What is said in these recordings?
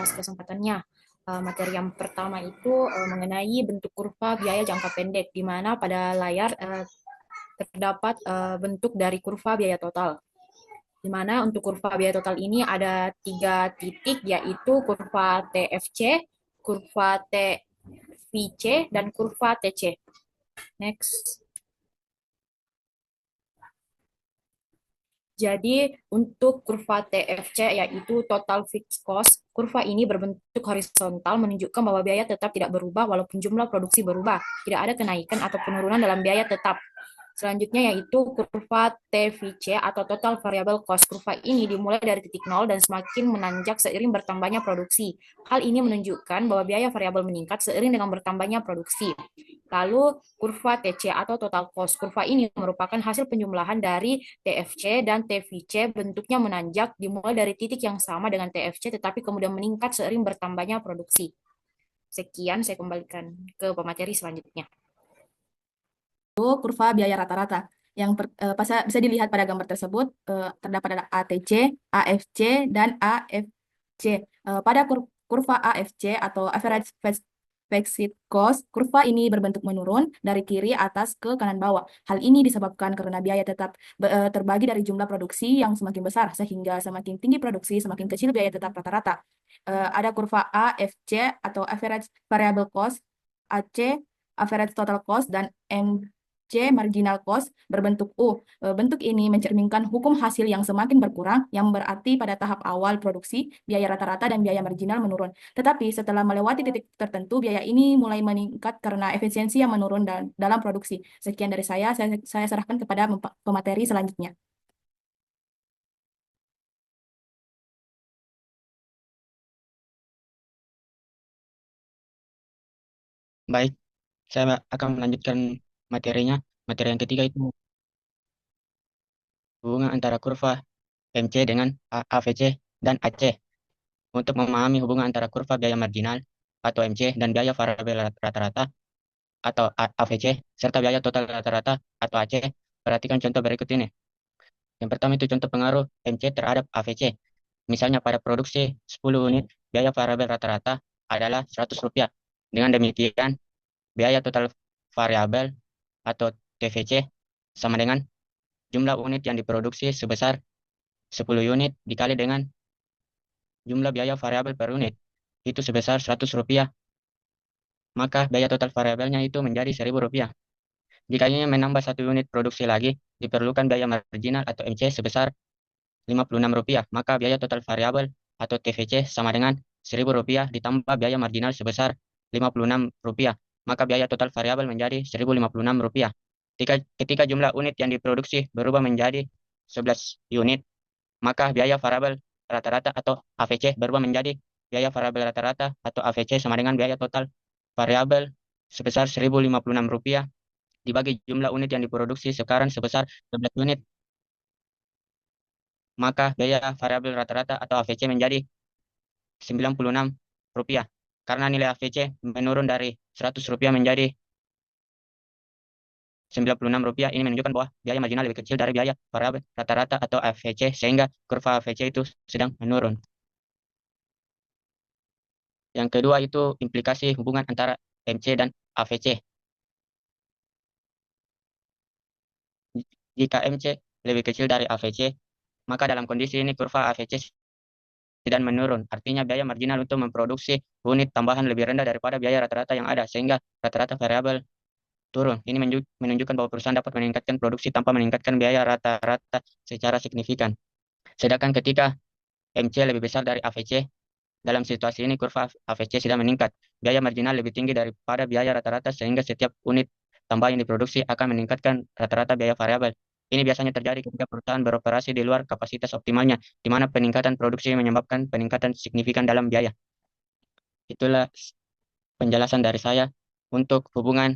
atas kesempatannya. Materi yang pertama itu mengenai bentuk kurva biaya jangka pendek, di mana pada layar terdapat bentuk dari kurva biaya total. Di mana untuk kurva biaya total ini ada 3 titik, yaitu kurva TFC, kurva TVC, dan kurva TC. Next. Jadi untuk kurva TFC, yaitu total fixed cost, kurva ini berbentuk horizontal menunjukkan bahwa biaya tetap tidak berubah walaupun jumlah produksi berubah. Tidak ada kenaikan atau penurunan dalam biaya tetap. Selanjutnya yaitu kurva TVC atau total variable cost. Kurva ini dimulai dari titik nol dan semakin menanjak seiring bertambahnya produksi. Hal ini menunjukkan bahwa biaya variabel meningkat seiring dengan bertambahnya produksi. Lalu kurva TC atau total cost. Kurva ini merupakan hasil penjumlahan dari TFC dan TVC, bentuknya menanjak dimulai dari titik yang sama dengan TFC tetapi kemudian meningkat seiring bertambahnya produksi. Sekian, saya kembalikan ke pemateri selanjutnya. Kurva biaya rata-rata. Yang bisa dilihat pada gambar tersebut terdapat ada ATC, AFC, dan AFC. Pada kurva AFC atau average fixed cost, kurva ini berbentuk menurun dari kiri atas ke kanan bawah. Hal ini disebabkan karena biaya tetap terbagi dari jumlah produksi yang semakin besar, sehingga semakin tinggi produksi, semakin kecil biaya tetap rata-rata. Ada kurva AFC atau average variable cost, AC, average total cost, dan C, marginal cost, berbentuk U. Bentuk ini mencerminkan hukum hasil yang semakin berkurang, yang berarti pada tahap awal produksi, biaya rata-rata dan biaya marginal menurun. Tetapi setelah melewati titik tertentu, biaya ini mulai meningkat karena efisiensi yang menurun dalam produksi. Sekian dari saya serahkan kepada pemateri selanjutnya. Baik, saya akan melanjutkan materinya. Materi yang ketiga itu hubungan antara kurva MC dengan AVC dan AC. Untuk memahami hubungan antara kurva biaya marginal atau MC dan biaya variabel rata-rata atau AVC serta biaya total rata-rata atau AC, perhatikan contoh berikut ini. Yang pertama itu contoh pengaruh MC terhadap AVC. Misalnya pada produksi 10 unit, biaya variabel rata-rata adalah Rp100. Dengan demikian, biaya total variabel atau TVC sama dengan jumlah unit yang diproduksi sebesar 10 unit dikali dengan jumlah biaya variabel per unit, itu sebesar Rp100. Maka biaya total variabelnya itu menjadi Rp1.000. Jika ingin menambah 1 unit produksi lagi, diperlukan biaya marginal atau MC sebesar Rp56. Maka biaya total variabel atau TVC sama dengan Rp1.000 ditambah biaya marginal sebesar Rp56. Maka biaya total variabel menjadi Rp1.056. Ketika jumlah unit yang diproduksi berubah menjadi 11 unit, maka biaya variabel rata-rata atau AVC berubah menjadi biaya variabel rata-rata atau AVC sama dengan biaya total variabel sebesar Rp1.056 dibagi jumlah unit yang diproduksi sekarang sebesar 11 unit. Maka biaya variabel rata-rata atau AVC menjadi Rp96. Karena nilai AVC menurun dari Rp100 menjadi Rp96, ini menunjukkan bahwa biaya marginal lebih kecil dari biaya variabel rata-rata atau AVC, sehingga kurva AVC itu sedang menurun. Yang kedua itu implikasi hubungan antara MC dan AVC. Jika MC lebih kecil dari AVC, maka dalam kondisi ini kurva AVC sedang menurun. Artinya biaya marginal untuk memproduksi unit tambahan lebih rendah daripada biaya rata-rata yang ada, sehingga rata-rata variabel turun. Ini menunjukkan bahwa perusahaan dapat meningkatkan produksi tanpa meningkatkan biaya rata-rata secara signifikan. Sedangkan ketika MC lebih besar dari AVC, dalam situasi ini kurva AVC sedang meningkat. Biaya marginal lebih tinggi daripada biaya rata-rata, sehingga setiap unit tambah yang diproduksi akan meningkatkan rata-rata biaya variabel. Ini biasanya terjadi ketika perusahaan beroperasi di luar kapasitas optimalnya, di mana peningkatan produksi menyebabkan peningkatan signifikan dalam biaya. Itulah penjelasan dari saya. Untuk hubungan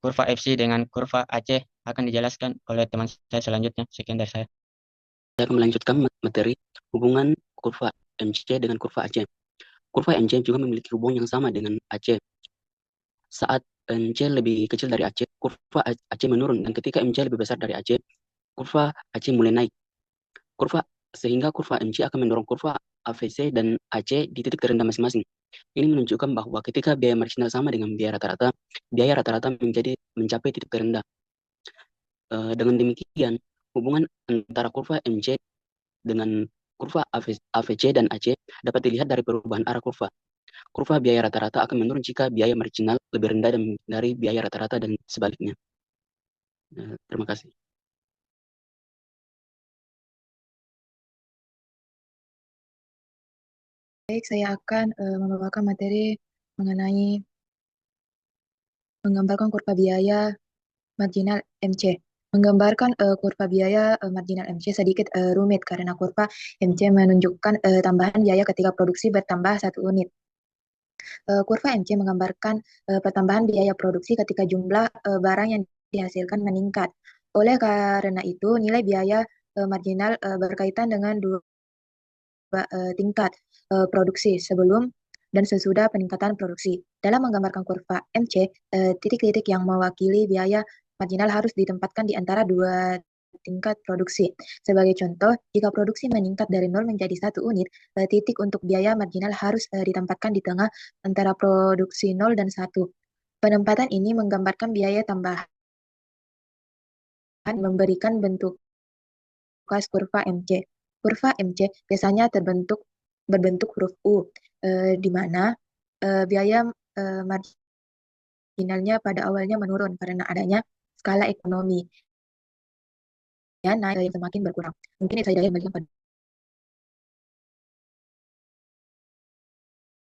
kurva FC dengan kurva AC akan dijelaskan oleh teman saya selanjutnya. Sekian dari saya. Saya akan melanjutkan materi hubungan kurva MC dengan kurva AC. Kurva MC juga memiliki hubungan yang sama dengan AC. Saat MC lebih kecil dari AC, kurva AC menurun, dan ketika MC lebih besar dari AC, kurva AC mulai naik. Sehingga kurva MC akan mendorong kurva AVC dan AC di titik terendah masing-masing. Ini menunjukkan bahwa ketika biaya marginal sama dengan biaya rata-rata mencapai titik terendah. Dengan demikian, hubungan antara kurva MC dengan kurva AVC dan AC dapat dilihat dari perubahan arah kurva. Kurva biaya rata-rata akan menurun jika biaya marginal lebih rendah dari biaya rata-rata dan sebaliknya. Terima kasih. Baik, saya akan membawakan materi mengenai menggambarkan kurva biaya marginal MC. Menggambarkan kurva biaya marginal MC sedikit rumit karena kurva MC menunjukkan tambahan biaya ketika produksi bertambah 1 unit. Kurva MC menggambarkan pertambahan biaya produksi ketika jumlah barang yang dihasilkan meningkat. Oleh karena itu, nilai biaya marginal berkaitan dengan dua tingkat produksi sebelum dan sesudah peningkatan produksi. Dalam menggambarkan kurva MC, titik-titik yang mewakili biaya marginal harus ditempatkan di antara dua tingkat produksi. Sebagai contoh, jika produksi meningkat dari 0 menjadi 1 unit, titik untuk biaya marginal harus ditempatkan di tengah antara produksi 0 dan 1. Penempatan ini menggambarkan biaya tambahan memberikan bentuk khas kurva MC. Kurva MC biasanya berbentuk huruf U, di mana biaya marginalnya pada awalnya menurun karena adanya skala ekonomi. Ya, naik yang semakin berkurang. Mungkin itu saja yang